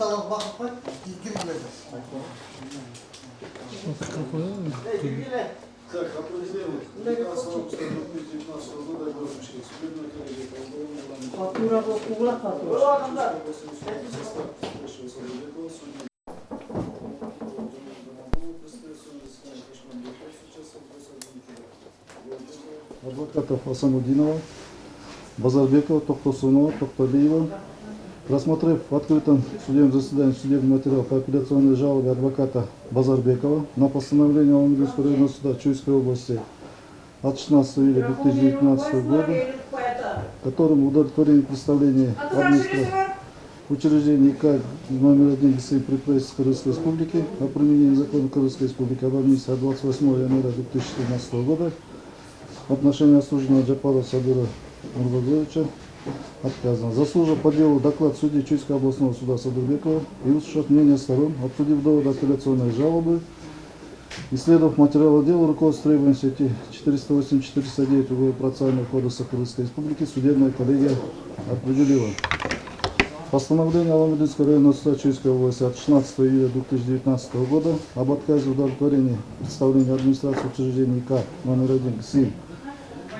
Ортаға бақып қой, кіргіледі. Так, определяем. 15 августа 2019 года Горбачев. Судебная коллегия по уголовному делу. Фактура была фактура. Состав Пешего Садовикова, судьи. Адвокатов Асамудинова, Базарбекова, Токтосунова, Токталиева. Рассмотрев в открытом судебном заседании судебный материал по апелляционной жалобе адвоката Базарбекова на постановление Алматинского районного суда Чуйской области от 16 июля 2019 года, которым удовлетворение представления администрации учреждений ИК номер 1 ГСИ при правительстве Кыргызской Республики о применении закона Кыргызской Республики об амнистии от 28 января 2014 года в отношении осужденного Джапарова Садыра Нурбагоевича отказано. Заслужил по делу доклад судьи Чуйского областного суда Садырбекова и услышав мнение сторон, обсудив доводы апелляционной жалобы, исследовав материалы дела, руководство требований статьи 408-409 Уголовно-процессуального кодекса Кыргызской Республики, судебная коллегия определила постановление Алматинского районного суда Чуйской области от 16 июля 2019 года об отказе в удовлетворении представления администрации учреждений ИК номер 1 ГСИ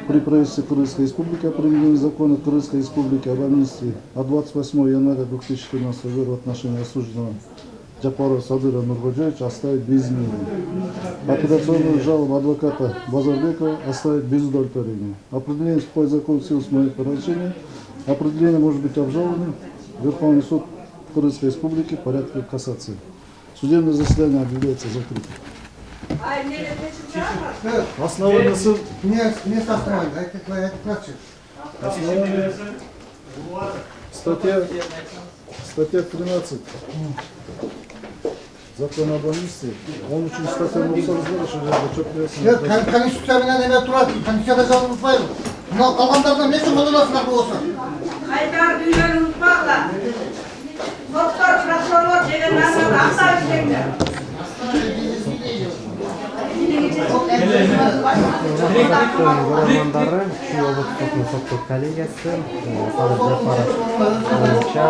при правительстве Кыргызской Республики о применении закона Кыргызской Республики об амнистии от 28 января 2014 года в отношении осужденного Джапарова Садыра Нурбагоевича оставить без изменений. Апелляционную жалобу адвоката Базарбекова оставить без удовлетворения. Определение вступает в закон в силу с моих поручений. Определение может быть обжаловано в Верховный суд Кыргызской Республики в порядке кассации. Судебное заседание объявляется закрытым. Основание суд. Место основания, это плачет. Основание статья 13 закон об амнистии. Он очень статья Конституция менен эме турат, конституцияда жазылып атпайбы? Мына калгандардан эмне үчүн колдоносуңар болсо? Кайдар дүйнөнү унутпагыла. Доктор, прокурор деген нерсени актап иштеңдер. Көрөрмандары Чүй облустук соттук коллегиясы Садыр Жапаров боюнча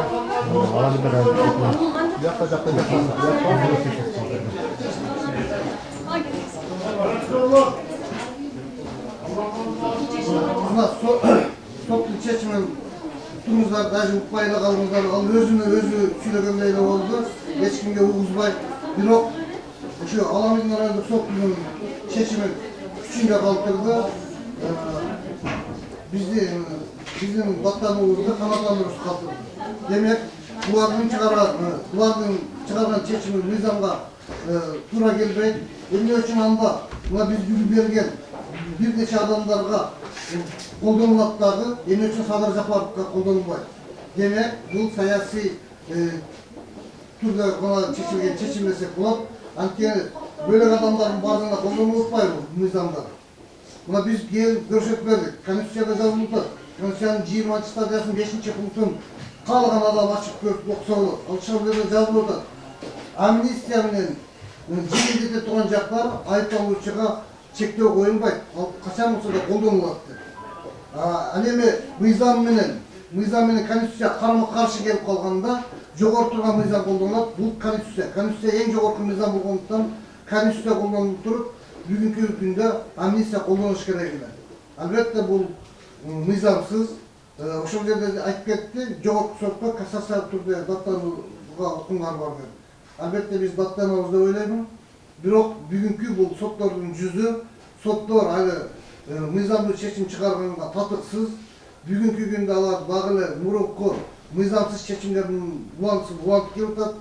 соттун чечимин туруңуздар, даже укпай эле калдыңыздар, ал өзүнө-өзү сүйлөгөндөй эле болду, эч кимге угузбай, бирок ошо Аламиздин райондук соттун чечими күчүндө калтырды. Биздин баттануубузду канааттандыруушу калтырды. Демек, булардын чыгарган чечими мыйзамга туура келбейт. Эмне үчүн анда мына биз бүгүн берген бир нече адамдарга колдонулат дагы, эмне үчүн Садыр Жапаровго колдонулбайт? Демек, бул саясий түрдө гана чечилген чечим десек болот. Анткени бөлөк адамдардын баардыгына колдонулуп атпайбы мыйзамдар? Мына биз келип көрсөтүп бердик. Конституцияда жазылып атат. Конституциянын 20-статьясынын 5-пунктун каалаган адам ачып көрүп окуса болот. Ал жерде жазылып атат. Амнистия менен жеңилдете турган жактар айыпталуучуга чектөө коюлбайт. Ал качан болсо да колдонулат деп. Ал эми мыйзам менен конституция карама-каршы келип калганда жогору турган мыйзам колдонулат. Бул конституция. Конституция эң жогорку мыйзам болгондуктан конституция колдонулуп туруп, бүгүнкү күндө амнистия колдонуш керек эле. Албетте бул мыйзамсыз. Ошол жерде айтып кетти, жогорку сотто кассациялык түрдө даттанууга укуңар бар деп. Албетте биз даттанабыз деп ойлоймун. Бирок бүгүнкү бул соттордун жүзү, соттор али мыйзамдуу чечим чыгарганга татыксыз. Бүгүнкү күндө алар дагы эле мурунку мыйзамсыз чечимдердин улантып келип атат.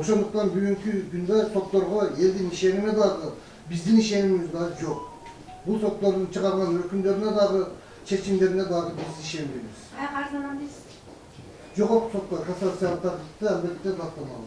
Ошондуктан бүгүнкү күндө сотторго элдин ишеними дагы, биздин ишенимибиз дагы жок. Бул соттордун чыгарган өкүмдөрүнө дагы, чечимдерине дагы биз ишенбейбиз. Арзанан дейсиз. Жогорку сотко кассациялык тартипте албетте даттанабыз.